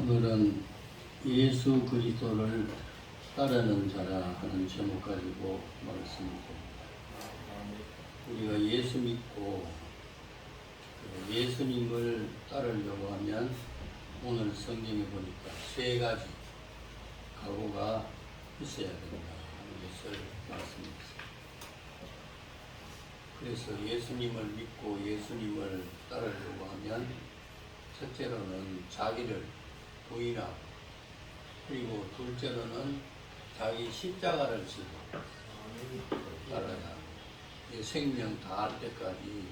오늘은 예수 그리스도를 따르는 자라 하는 제목 가지고 말씀드립니다. 우리가 예수 믿고 예수님을 따르려고 하면 오늘 성경에 보니까 세 가지 각오가 있어야 된다 하는 것을 말씀드렸습니다. 그래서 예수님을 믿고 예수님을 따르려고 하면 첫째로는 자기를 부인하고, 그리고 둘째로는 자기 십자가를 지고 따라야 하고, 생명 다할 때까지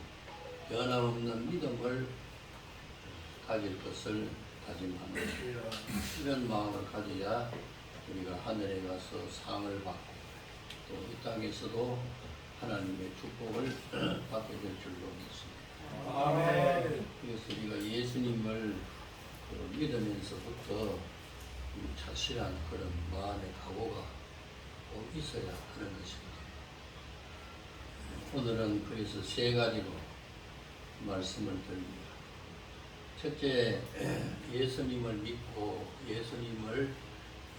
변함없는 믿음을 가질 것을 다짐합니다. 이런 마음을 가져야 우리가 하늘에 가서 상을 받고 또 이 땅에서도 하나님의 축복을 받게 될 줄로 믿습니다. 아멘. 그래서 우리가 예수님을 믿으면서부터 우리 자신한 그런 마음의 각오가 꼭 있어야 하는 것입니다. 오늘은 그래서 세 가지로 말씀을 드립니다. 첫째, 예수님을 믿고 예수님을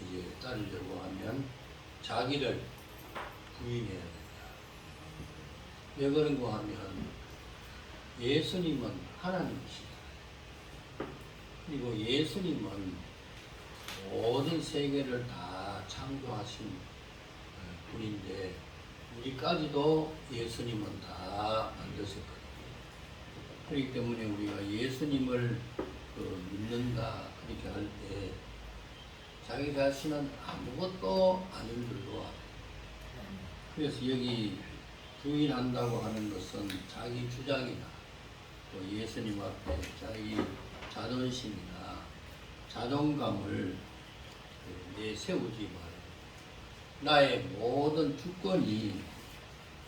이제 따르려고 하면 자기를 부인해야 된다. 왜 그런가 하면 예수님은 하나님이시다. 그리고 예수님은 모든 세계를 다 창조하신 분인데 우리까지도 예수님은 다 만드셨거든요. 그렇기 때문에 우리가 예수님을 믿는다 그렇게 할 때 자기 자신은 아무것도 아닌 줄로 알아요. 그래서 여기 부인한다고 하는 것은 자기 주장이나 또 예수님 앞에 자기 자존심이나 자존감을 내세우지 말아요. 나의 모든 주권이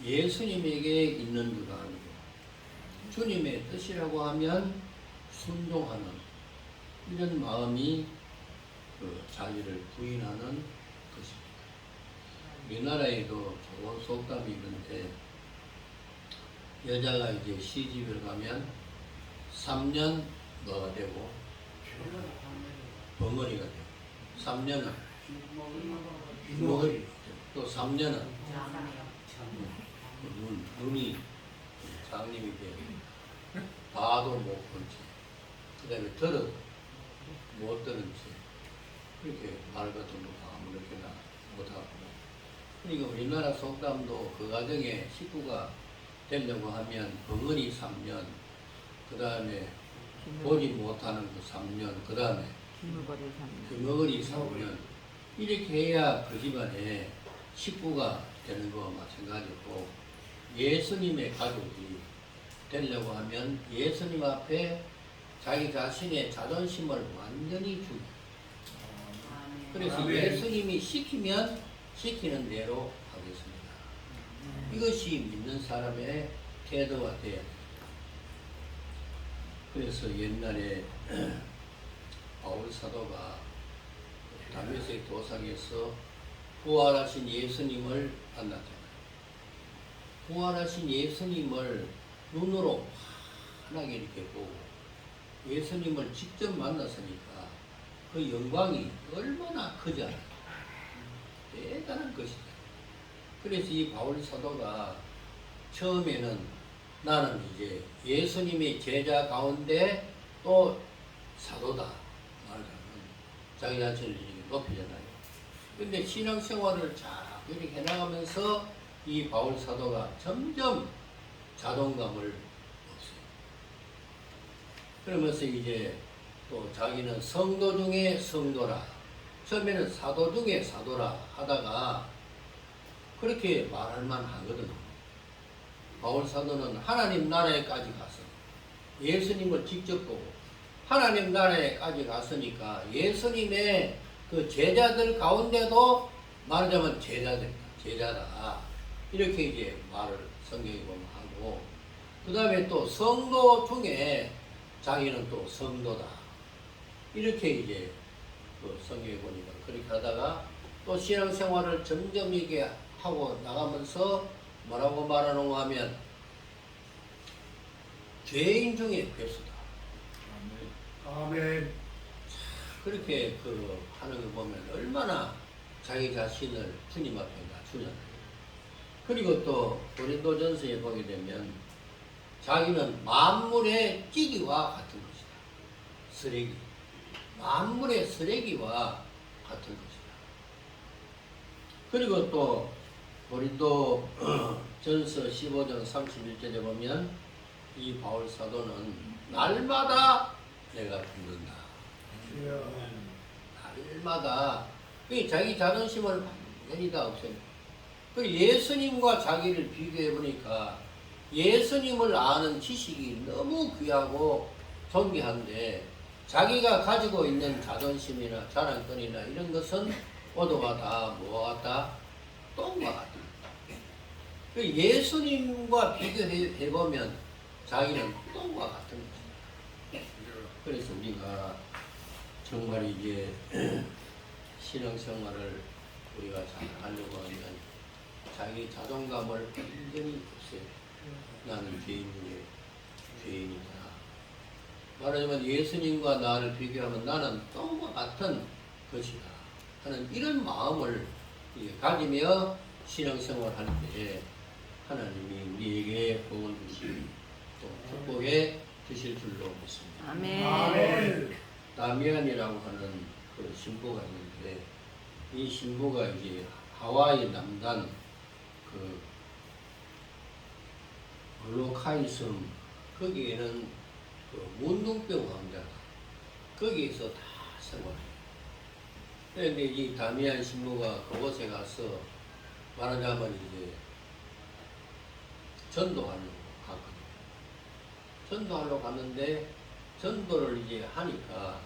예수님에게 있는 줄 알고 주님의 뜻이라고 하면 순종하는 이런 마음이 자기를 부인하는 것입니다. 우리나라에도 좋은 속담이 있는데 여자가 이제 시집을 가면 3년 뭐가 되고 벙어리가 되고 3년은 주먹이 또 3년은 눈이 장님이 되고 봐도 못 본지 그 다음에 들어도 못 들은지 그렇게 말 같은 거 아무렇게나 못하고 그러니까 우리나라 속담도 그 가정에 식구가 되려고 하면 벙어리 3년 그 다음에 보지 못하는 그 3년 그 다음에 귀머거리 3년 이렇게 해야 그 집안에 식구가 되는 거와 마찬가지고 예수님의 가족이 되려고 하면 예수님 앞에 자기 자신의 자존심을 완전히 주고 그래서 예수님이 시키면 시키는 대로 하겠습니다. 이것이 믿는 사람의 태도가 되어야 됩니다. 그래서 옛날에 바울 사도가 다메섹 도상에서 부활하신 예수님을 만났잖아요. 부활하신 예수님을 눈으로 환하게 이렇게 보고 예수님을 직접 만났으니까 그 영광이 얼마나 크지 않아요. 대단한 것이다. 그래서 이 바울 사도가 처음에는 나는 이제 예수님의 제자 가운데 또 사도다 말하면 자기 자신을 높이잖아요. 근데 신앙생활을 자꾸 이렇게 해나가면서 이 바울 사도가 점점 자존감을 없어요. 그러면서 이제 또 자기는 성도 중에 성도라 처음에는 사도 중에 사도라 하다가 그렇게 말할 만하거든요. 바울 사도는 하나님 나라에까지 가서 예수님을 직접 보고 하나님 나라에까지 갔으니까 예수님의 그 제자들 가운데도 말하자면 제자다 이렇게 이제 말을 성경에 보면 하고 그 다음에 또 성도 중에 자기는 또 성도다 이렇게 이제 그 성경에 보니까 그렇게 하다가 또 신앙생활을 점점 이게 하고 나가면서 뭐라고 말하는가 하면 죄인 중에 괴수다. 아멘. 그렇게 하는 거 보면 얼마나 자기 자신을 주님 앞에 낮추냐. 그리고 또 고린도전서에 보게 되면 자기는 만물의 찌기와 같은 것이다. 쓰레기. 만물의 쓰레기와 같은 것이다. 그리고 또 고린도 전서 15장 31절에 보면 이 바울 사도는 날마다 내가 죽는다. 날마다 자기 자존심을 완전히 다 없애요. 그리고 예수님과 자기를 비교해 보니까 예수님을 아는 지식이 너무 귀하고 존귀한데 자기가 가지고 있는 자존심이나 자랑거리나 이런 것은 오도가 다 뭐가 같다? 똥과 같다. 예수님과 비교해 보면 자기는 똥과 같은 것이다. 그래서 우리가 정말 이제 신앙생활을 우리가 잘 하려고 하면 자기 자존감을 완전히 없애요. 나는 죄인이다. 말하자면 예수님과 나를 비교하면 나는 똥과 같은 것이다 하는 이런 마음을 가지며 신앙생활 할 때 하나님이 우리에게 복을 주시고 또 축복해 주실 줄로 믿습니다. 아멘. 다미안이라고 하는 그 신부가 있는데 이 신부가 이제 하와이 남단 그 글로카이섬 거기에는 그 문둥병 환자가 거기에서 다 생활해요. 그런데 이 다미안 신부가 그곳에 가서 말하자면 이제 전도하려고 갔거든요. 전도하려고 갔는데 전도를 이제 하니까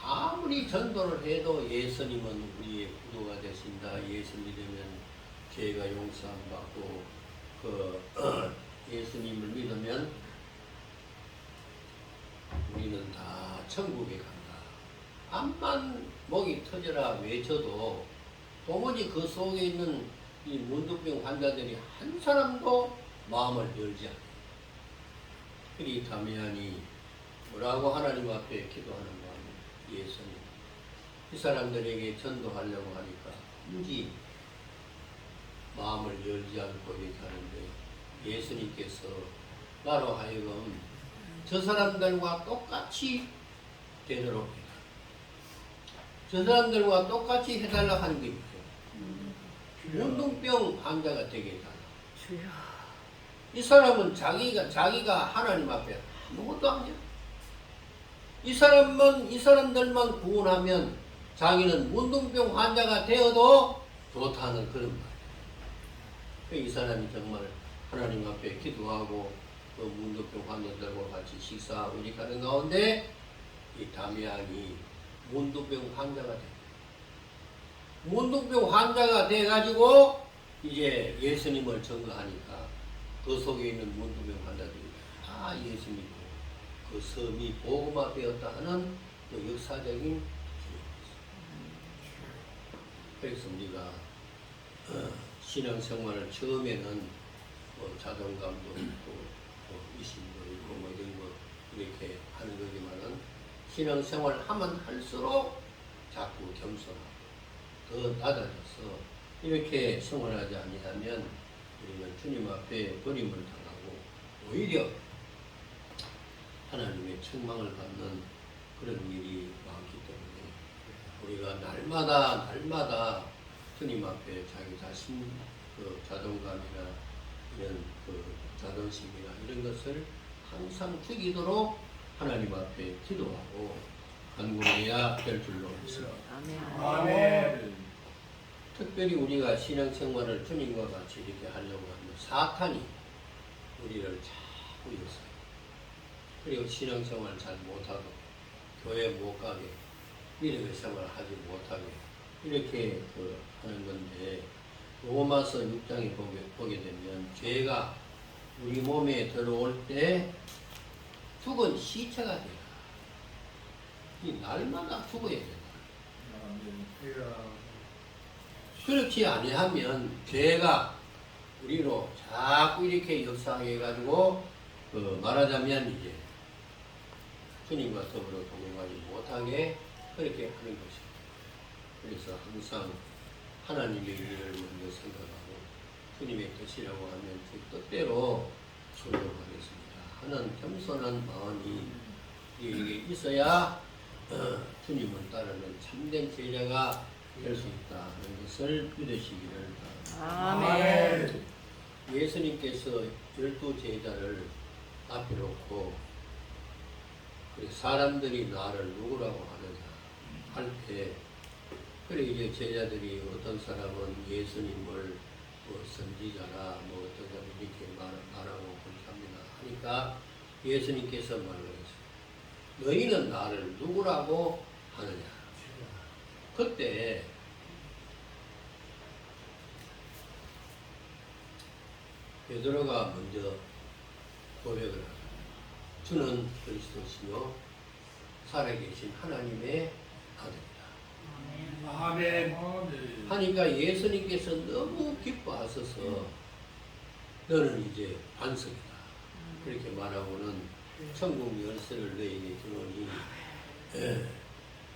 아무리 전도를 해도 예수님은 우리의 구도가 되신다. 예수 믿으면 죄가 용서함 받고 예수님을 믿으면 우리는 다 천국에 간다. 암만 목이 터져라 외쳐도 도무지 그 속에 있는 이 문둥병 환자들이 한 사람도 마음을 열지 않아요. 그리 다미안이 뭐라고 하나님 앞에 기도하는 거 예수님. 이 사람들에게 전도하려고 하니까 굳이 마음을 열지 않고 얘기하는데 예수님께서 나로 하여금 저 사람들과 똑같이 되도록 해라. 저 사람들과 똑같이 해달라 하는 게 있어요. 문둥병 환자가 되게 해달라. 이 사람은 자기가 하나님 앞에 아무것도 아니야. 이 사람들만 구원하면 자기는 문둥병 환자가 되어도 좋다는 그런 말이에요. 이 사람이 정말 하나님 앞에 기도하고 그 문둥병 환자들과 같이 식사 음식하는 가운데 이 다미안이 문둥병 환자가 돼. 문둥병 환자가 돼가지고 이제 예수님을 전거하니까 그 속에 있는 문둥병 환자들이 다 예수 믿고 그 섬이 복음화 되었다 하는 그 역사적인 기록이었습니다. 그래서 우리가 신앙생활을 처음에는 자존감도 있고 의심도 있고 뭐 이런 거 이렇게 하는 거지만은 신앙생활 하면 할수록 자꾸 겸손하고 더 낮아져서 이렇게 생활하지 아니하면 우리는 주님 앞에 버림을 당하고 오히려 하나님의 책망을 받는 그런 일이 많기 때문에 우리가 날마다 주님 앞에 자기 자신 그 자존감이나 이런 그 자존심이나 이런 것을 항상 죽이도록 하나님 앞에 기도하고 간구해야 될 줄로 믿습니다. 아멘. 특별히 우리가 신앙생활을 주님과 같이 이렇게 하려고 하면 사탄이 우리를 자꾸 역사해요. 그리고 신앙생활 잘 못하고 교회 못 가게 믿음의 생활 하지 못하게 이렇게 하는 건데 로마서 6장에 보게 되면 죄가 우리 몸에 들어올 때 죽은 시체가 돼요. 이 날마다 죽어야 된다. 그렇지 아니하면 죄가 우리로 자꾸 이렇게 역사하게 해가지고 말하자면 이제 주님과 더불어 동행하지 못하게 감사하게 그렇게 하는 것입니다. 그래서 항상 하나님의 일을 먼저 생각하고 주님의 뜻이라고 하면 그 뜻대로 순종하겠습니다 하는 겸손한 마음이 우리에게 있어야 주님을 따르는 참된 제자가 될 수 있다 하는 것을 믿으시기를 바랍니다. 아멘. 예수님께서 12 제자를 앞에 놓고 사람들이 나를 누구라고 하느냐 할 때 그래 이제 제자들이 어떤 사람은 예수님을 뭐 선지자라 뭐 어떤 사람 이렇게 말하고 그렇게 합니다. 하니까 예수님께서 말하셨어요. 너희는 나를 누구라고 하느냐. 그때 베드로가 먼저 고백을 합니다. 주는 그리스도시요 살아계신 하나님의 아들이다. 아멘. 하니까 예수님께서 너무 기뻐하셔서 너는 이제 반석이다. 그렇게 말하고는 천국 열쇠를 너에게 주노니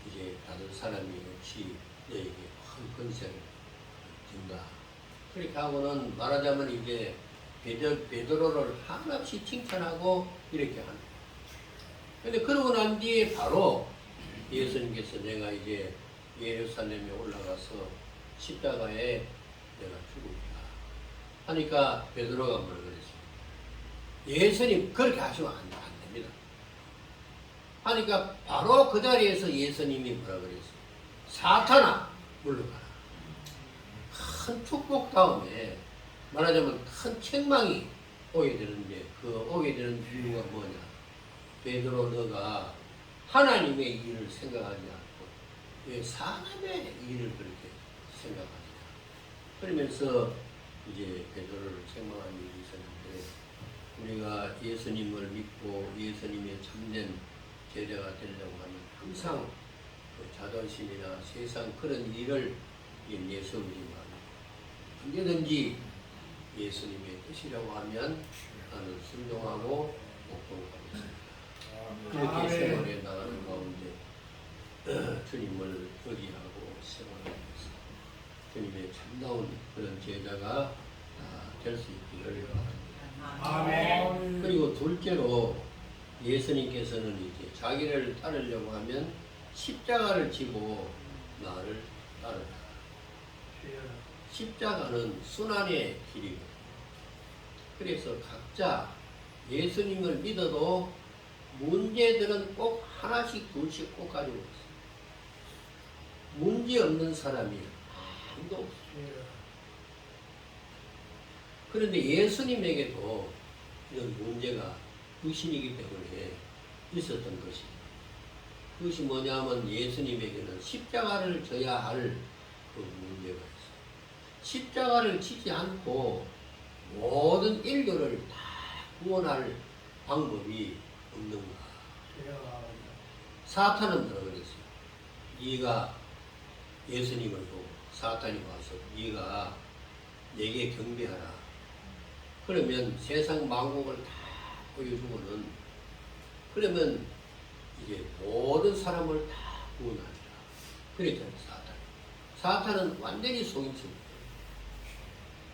이제 다른 사람이 없이 너에게 큰 권세를 준다. 그렇게 하고는 말하자면 이제 베드로를 한없이 칭찬하고 이렇게 하는 거예요. 근데 그러고 난 뒤에 바로 예수님께서 내가 이제 예루살렘에 올라가서 십자가에 내가 죽을까 하니까 베드로가 뭐라 그랬어요? 예수님 그렇게 하시면 안 됩니다. 하니까 바로 그 자리에서 예수님이 뭐라 그랬어요? 사탄아 물러가라. 큰 축복 다음에 말하자면 큰 책망이 오게 되는데 그 오게 되는 이유가 뭐냐? 베드로 너가 하나님의 일을 생각하지 않고 왜 사람의 일을 그렇게 생각하느냐? 그러면서 이제 베드로를 책망한 일이 있었는데 우리가 예수님을 믿고 예수님의 참된 제자가 되려고 하면 항상 그 자존심이나 세상 그런 일을 내세우지만 언제든지 예수님의 뜻이라고 하면 나는 순종하고 복종하겠습니다. 그렇게 생활에 나가는 가운데 주님을 의지하고 생활하면서 주님의 참다운 그런 제자가 될 수 있기를 바랍니다. 아멘. 그리고 둘째로 예수님께서는 이제 자기를 따르려고 하면 십자가를 지고 나를 따르라. 십자가는 순환의 길이고 그래서 각자 예수님을 믿어도 문제들은 꼭 하나씩 둘씩 꼭 가지고 있어요. 문제 없는 사람이 아무도 없어요. 그런데 예수님에게도 이런 문제가 육신이기 때문에 있었던 것입니다. 그것이 뭐냐면 예수님에게는 십자가를 져야 할 그 문제가 있어요. 십자가를 지지 않고 모든 인류를 다 구원할 방법이 없는가? 사탄은 뭐라 그랬어요? 네가 예수님을 보고 사탄이 와서 네가 내게 경배하라. 그러면 세상 만국을 다 보여주고는 그러면 이제 모든 사람을 다 구원하리라. 그랬잖아요, 사탄. 사탄은 완전히 속임수입니다.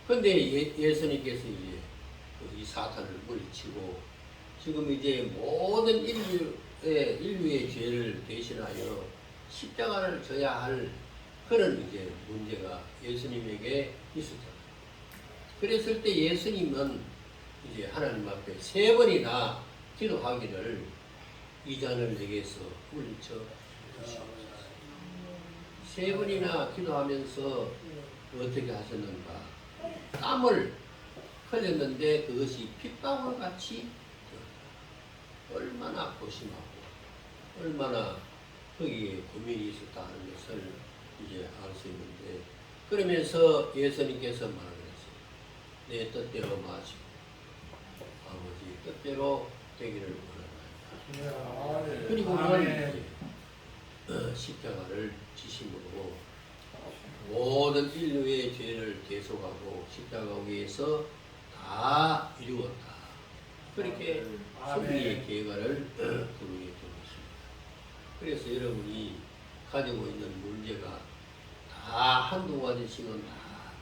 그런데 예수님께서 이제 이 사탄을 물리치고 지금 이제 모든 인류의 죄를 대신하여 십자가를 져야 할 그런 이제 문제가 예수님에게 있었잖아요. 그랬을 때 예수님은 이제 하나님 앞에 3번이나 기도하기를 이 잔을 내게서 물리쳐 주시옵소서. 3번이나 기도하면서 어떻게 하셨는가? 땀을 흘렸는데 그것이 핏방울 같이 얼마나 고심하고 얼마나 거기에 고민이 있었다 하는 것을 이제 알 수 있는데 그러면서 예수님께서 말하셨어요. 내 뜻대로 마시고 아버지 뜻대로 되기를 원하나이다. 그리고 그는 십자가를 지심으로 모든 인류의 죄를 대속하고 십자가 위에서 다 이루었다. 그렇게 승리의 계가를 부르게 된 것입니다. 그래서 여러분이 가지고 있는 문제가 다 한두 가지씩은 다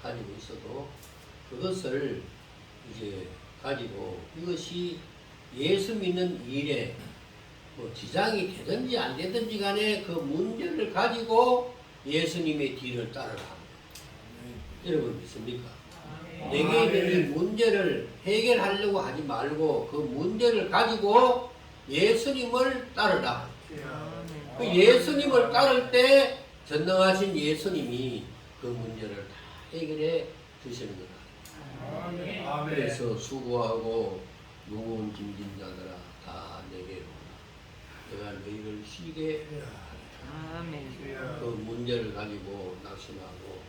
가지고 있어도 그것을 이제 가지고 이것이 예수 믿는 일에 뭐 지장이 되든지 안 되든지 간에 그 문제를 가지고 예수님의 뒤를 따르라. 여러분 믿습니까? 내게 있는 이 문제를 해결하려고 하지 말고 그 문제를 가지고 예수님을 따르라. 그 예수님을 따를 때 전능하신 예수님이 그 문제를 다 해결해 주시는 거다. 그래서 수고하고 무거운 짐진 자들아 다 내게로 오라. 내가 너희를 쉬게 하리라. 그 문제를 가지고 낙심하고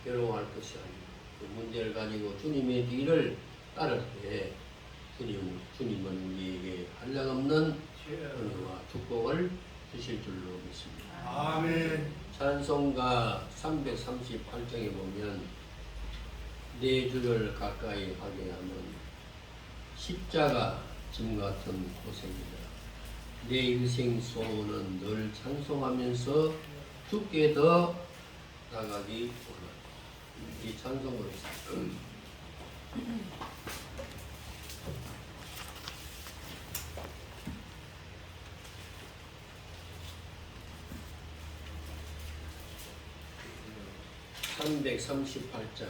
괴로워할 것이 아니고 그 문제를 가지고 주님의 뒤를 따를 때 주님은 우리에게 한량없는 은혜와 축복을 주실 줄로 믿습니다. 아멘. 찬송가 338장에 보면 내 주를 가까이 하게 하는 십자가 짐 같은 고생이다. 내 일생 소원은 늘 찬송하면서 주께 더 나가기 원한다. 이 찬송을 338장